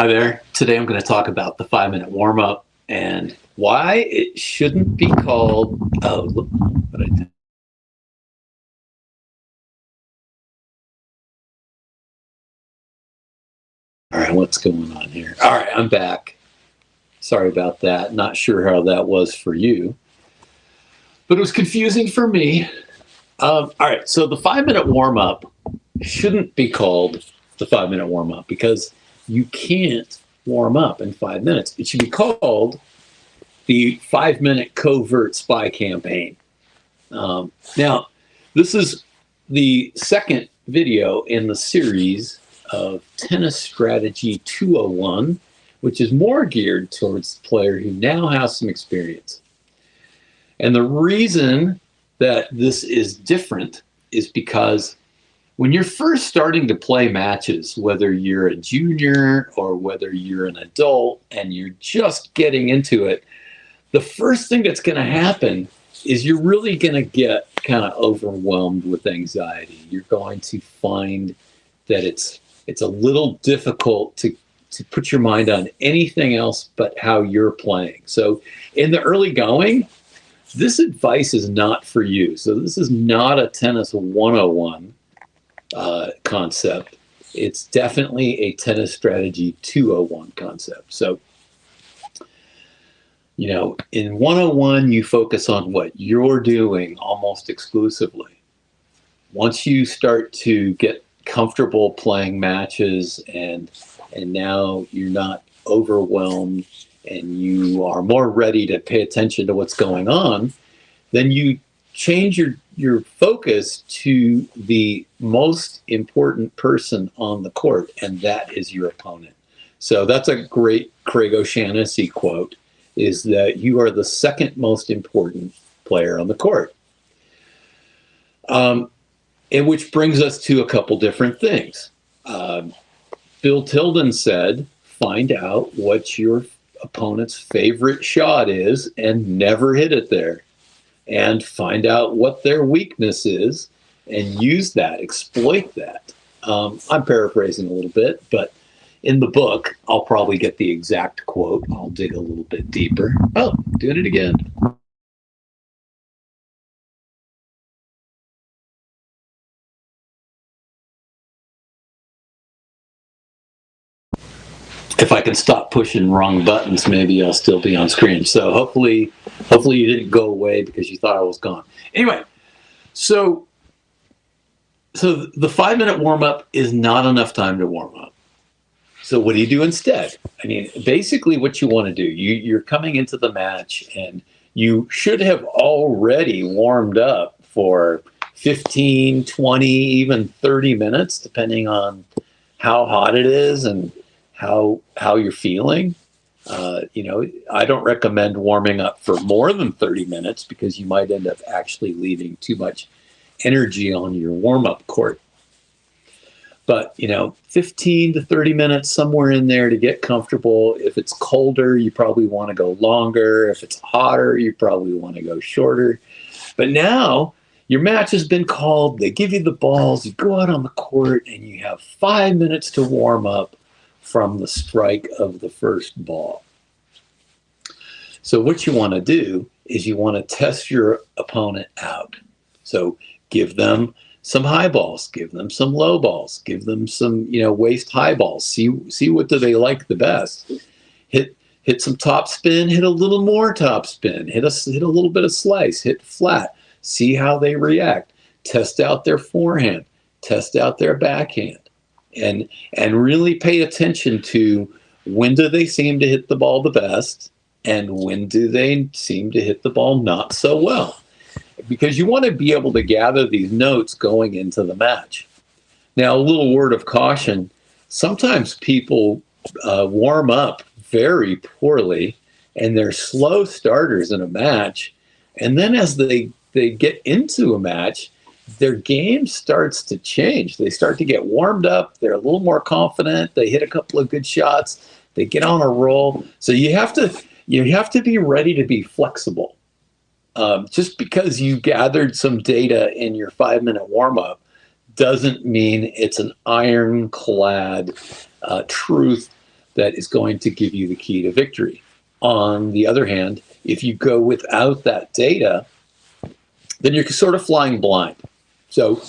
Hi there. Today I'm going to talk about the 5-minute warm-up and why it shouldn't be called. Oh, look what I did. All right, what's going on here? All right, I'm back. Sorry about that. Not sure how that was for you, but it was confusing for me. All right, so the 5-minute warm-up shouldn't be called the 5-minute warm-up because you can't warm up in 5 minutes. It should be called the 5-minute covert spy campaign. Now, this is the second video in the series of Tennis Strategy 201, which is more geared towards the player who now has some experience. And the reason that this is different is because when you're first starting to play matches, whether you're a junior or whether you're an adult and you're just getting into it, the first thing that's going to happen is you're really going to get kind of overwhelmed with anxiety. You're going to find that it's a little difficult to put your mind on anything else but how you're playing. So in the early going, this advice is not for you. So this is not a tennis 101 concept. It's definitely a tennis strategy 201 concept. So, you know, in 101, you focus on what you're doing almost exclusively. Once you start to get comfortable playing matches and now you're not overwhelmed and you are more ready to pay attention to what's going on, then you change your focus to the most important person on the court, and that is your opponent. So that's a great Craig O'Shaughnessy quote, is that you are the second most important player on the court. And which brings us to a couple different things. Bill Tilden said, find out what your opponent's favorite shot is and never hit it there. And find out what their weakness is and use that, exploit that. I'm paraphrasing a little bit, but in the book, I'll probably get the exact quote. I'll dig a little bit deeper. Oh, doing it again. If I can stop pushing wrong buttons, maybe I'll still be on screen. So hopefully you didn't go away because you thought I was gone. Anyway, so the 5-minute warm-up is not enough time to warm up. So what do you do instead? I mean, basically what you want to do, you're coming into the match and you should have already warmed up for 15, 20, even 30 minutes, depending on how hot it is and how you're feeling. You know, I don't recommend warming up for more than 30 minutes because you might end up actually leaving too much energy on your warm-up court. But, you know, 15 to 30 minutes, somewhere in there to get comfortable. If it's colder, you probably want to go longer. If it's hotter, you probably want to go shorter. But now your match has been called. They give you the balls. You go out on the court and you have 5 minutes to warm up from the strike of the first ball. So what you want to do is you want to test your opponent out. So give them some high balls, give them some low balls, give them some, you know, waist high balls. See what do they like the best. Hit some top spin, hit a little more top spin, hit a little bit of slice, hit flat. See how they react. Test out their forehand, test out their backhand, and really pay attention to when do they seem to hit the ball the best and when do they seem to hit the ball not so well. Because you want to be able to gather these notes going into the match. Now, a little word of caution. Sometimes people warm up very poorly and they're slow starters in a match. And then as they get into a match, their game starts to change. They start to get warmed up. They're a little more confident. They hit a couple of good shots. They get on a roll. So you have to be ready to be flexible. Just because you gathered some data in your 5-minute warm-up doesn't mean it's an ironclad truth that is going to give you the key to victory. On the other hand, if you go without that data, then you're sort of flying blind. So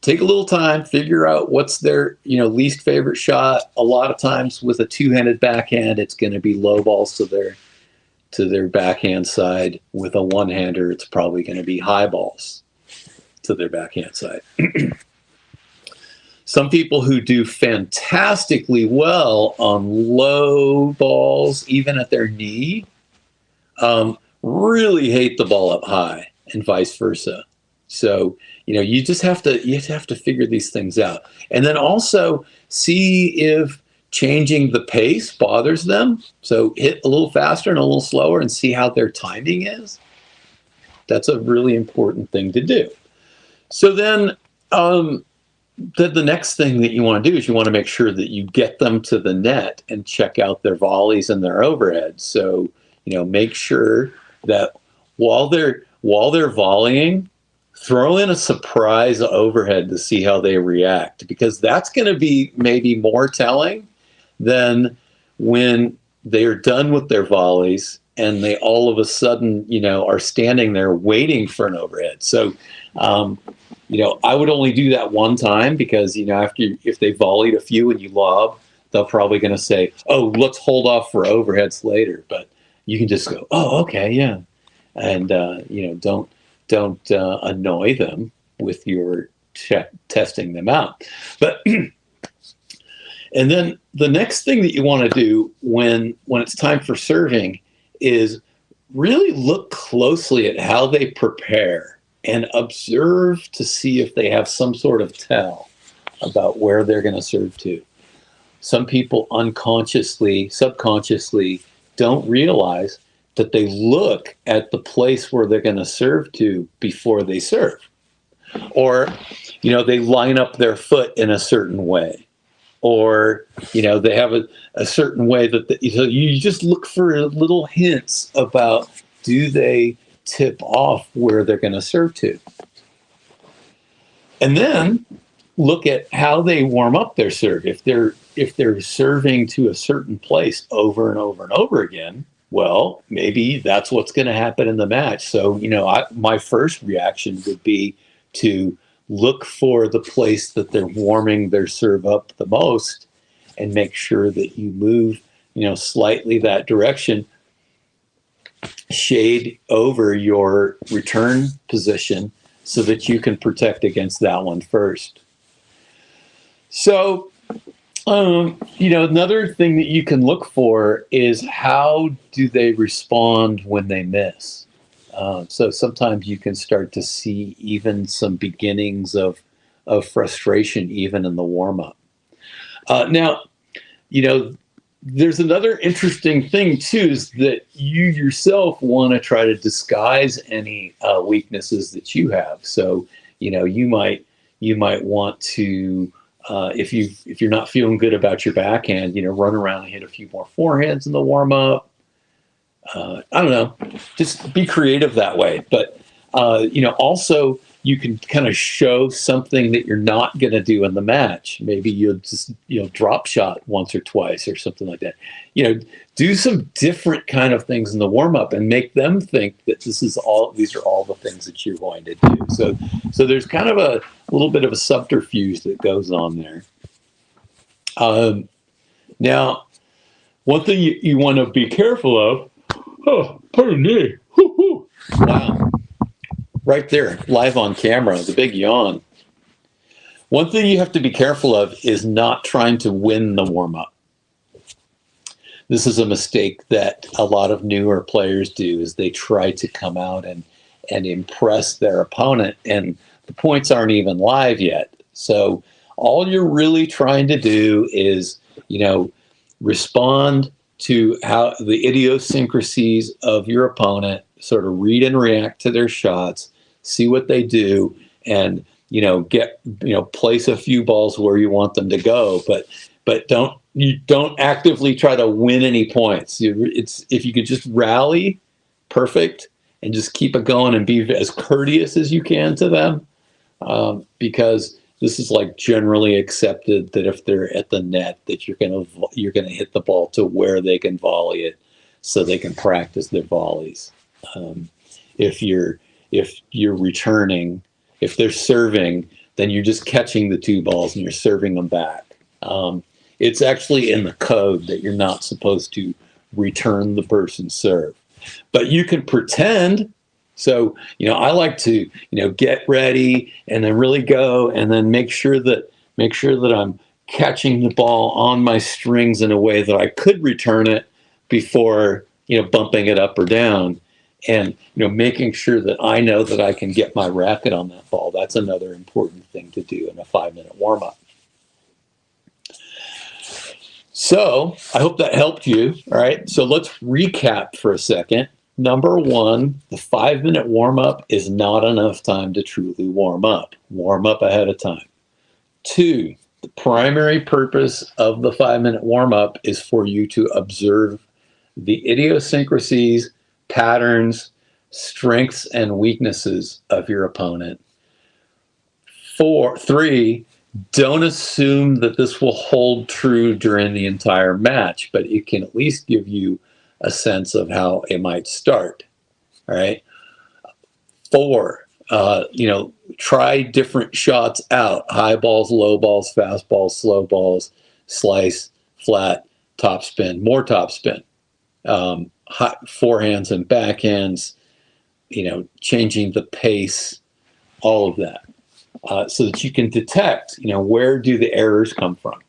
take a little time, figure out what's their least favorite shot. A lot of times with a two-handed backhand, it's going to be low balls to their backhand side. With a one-hander, it's probably going to be high balls to their backhand side. Some people who do fantastically well on low balls, even at their knee, really hate the ball up high, and vice versa. So you just have to figure these things out, and then also see if changing the pace bothers them. So hit a little faster and a little slower, and see how their timing is. That's a really important thing to do. So then, the next thing that you want to do is you want to make sure that you get them to the net and check out their volleys and their overheads. So, make sure that while they're volleying, throw in a surprise overhead to see how they react, because that's going to be maybe more telling than when they're done with their volleys and they all of a sudden, are standing there waiting for an overhead. So, I would only do that one time, because, if they volleyed a few and you lob, they're probably going to say, oh, let's hold off for overheads later. But you can just go, oh, okay, yeah. And, don't annoy them with your testing them out. But, and then the next thing that you want to do when it's time for serving is really look closely at how they prepare and observe to see if they have some sort of tell about where they're going to serve to. Some people subconsciously don't realize that they look at the place where they're going to serve to before they serve. Or, they line up their foot in a certain way. Or, they have a certain way that so you just look for little hints about, do they tip off where they're going to serve to? And then look at how they warm up their serve. If they're serving to a certain place over and over and over again, well, maybe that's what's going to happen in the match. So, my first reaction would be to look for the place that they're warming their serve up the most, and make sure that you move, slightly that direction, shade over your return position so that you can protect against that one first. So, another thing that you can look for is, how do they respond when they miss? So sometimes you can start to see even some beginnings of frustration even in the warm-up. Now, there's another interesting thing too, is that you yourself want to try to disguise any weaknesses that you have. So, you might want to, if you're not feeling good about your backhand, run around and hit a few more forehands in the warm-up. I don't know, just be creative that way. But, also you can kind of show something that you're not going to do in the match. Maybe you'll just, drop shot once or twice or something like that. Do some different kind of things in the warm up and make them think that these are all the things that you're going to do. So there's kind of a little bit of a subterfuge that goes on there. Now, one thing you want to be careful of, oh, pardon me. Wow. Right there, live on camera, the big yawn. One thing you have to be careful of is not trying to win the warm-up. This is a mistake that a lot of newer players do, is they try to come out and impress their opponent, and the points aren't even live yet. So all you're really trying to do is, respond to how the idiosyncrasies of your opponent, sort of read and react to their shots, see what they do, and place a few balls where you want them to go, but don't actively try to win any points. If you could just rally, perfect, and just keep it going and be as courteous as you can to them, because this is like generally accepted that if they're at the net, that you're gonna hit the ball to where they can volley it, so they can practice their volleys. If you're returning, if they're serving, then you're just catching the two balls and you're serving them back. It's actually in the code that you're not supposed to return the person's serve, but you can pretend. So, I like to, get ready and then really go and then make sure that I'm catching the ball on my strings in a way that I could return it before, bumping it up or down, and, making sure that I know that I can get my racket on that ball. That's another important thing to do in a 5-minute warm-up. So I hope that helped you. All right. So let's recap for a second. Number one, the 5-minute warm-up is not enough time to truly warm up. Warm up ahead of time. 2, the primary purpose of the 5-minute warm-up is for you to observe the idiosyncrasies, patterns, strengths, and weaknesses of your opponent. 3, don't assume that this will hold true during the entire match, but it can at least give you a sense of how it might start. All right. 4, try different shots out: high balls, low balls, fast balls, slow balls, slice, flat, topspin, more topspin, forehands and backhands, changing the pace, all of that. So that you can detect, where do the errors come from?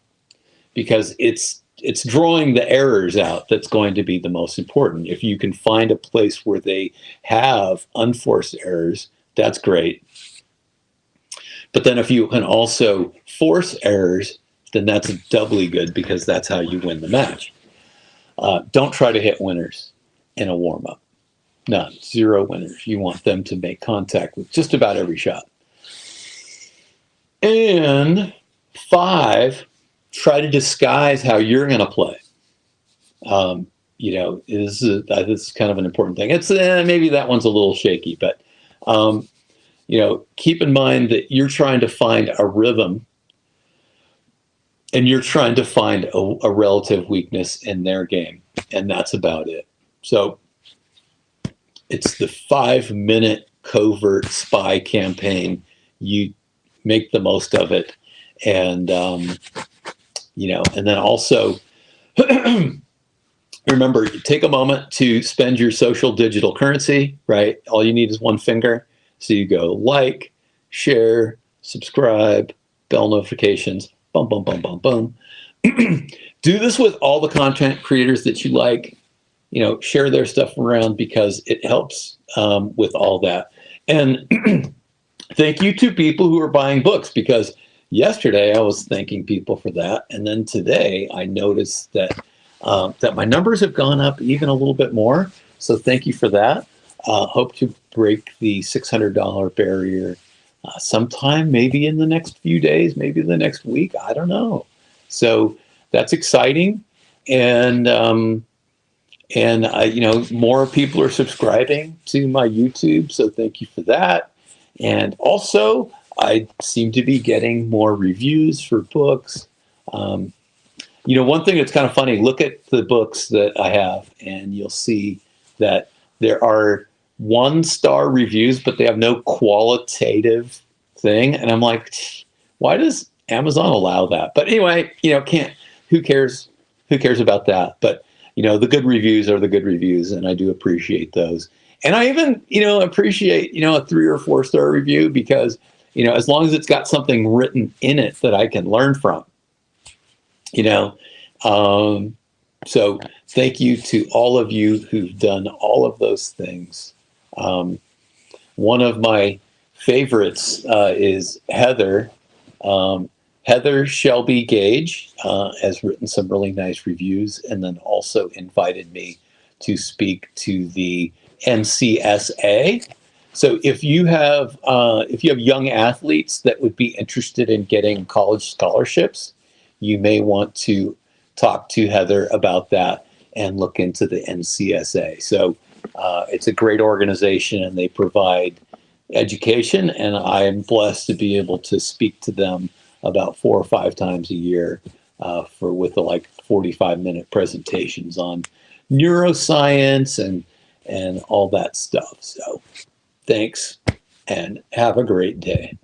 Because it's drawing the errors out that's going to be the most important. If you can find a place where they have unforced errors, that's great. But then if you can also force errors, then that's doubly good, because that's how you win the match. Don't try to hit winners in a warm-up. None. 0 winners. You want them to make contact with just about every shot. And 5, try to disguise how you're going to play. This is kind of an important thing. It's maybe that one's a little shaky, but keep in mind that you're trying to find a rhythm, and you're trying to find a relative weakness in their game, and that's about it. So it's the 5-minute covert spy campaign. You make the most of it, and and then also remember, take a moment to spend your social digital currency. Right, all you need is one finger. So you go like, share, subscribe, bell notifications, boom, boom, boom, boom, boom. Do this with all the content creators that you like. Share their stuff around, because it helps with all that. And thank you to people who are buying books, because yesterday I was thanking people for that, and then today I noticed that my numbers have gone up even a little bit more. So thank you for that. Hope to break the $600 barrier sometime, maybe in the next few days, maybe the next week. I don't know. So that's exciting, and more people are subscribing to my YouTube. So thank you for that. And also, I seem to be getting more reviews for books. One thing that's kind of funny, look at the books that I have, and you'll see that there are 1-star reviews, but they have no qualitative thing. And I'm like, why does Amazon allow that? But anyway, who cares? Who cares about that? But, the good reviews are the good reviews, and I do appreciate those. And I even, appreciate, a 3 or 4-star review, because, as long as it's got something written in it that I can learn from, so thank you to all of you who've done all of those things. One of my favorites is Heather. Heather Shelby Gage has written some really nice reviews, and then also invited me to speak to the NCSA. So if you have young athletes that would be interested in getting college scholarships, you may want to talk to Heather about that and look into the NCSA. So it's a great organization, and they provide education, and I am blessed to be able to speak to them about 4 or 5 times a year with the like 45-minute presentations on neuroscience and all that stuff. So thanks, and have a great day.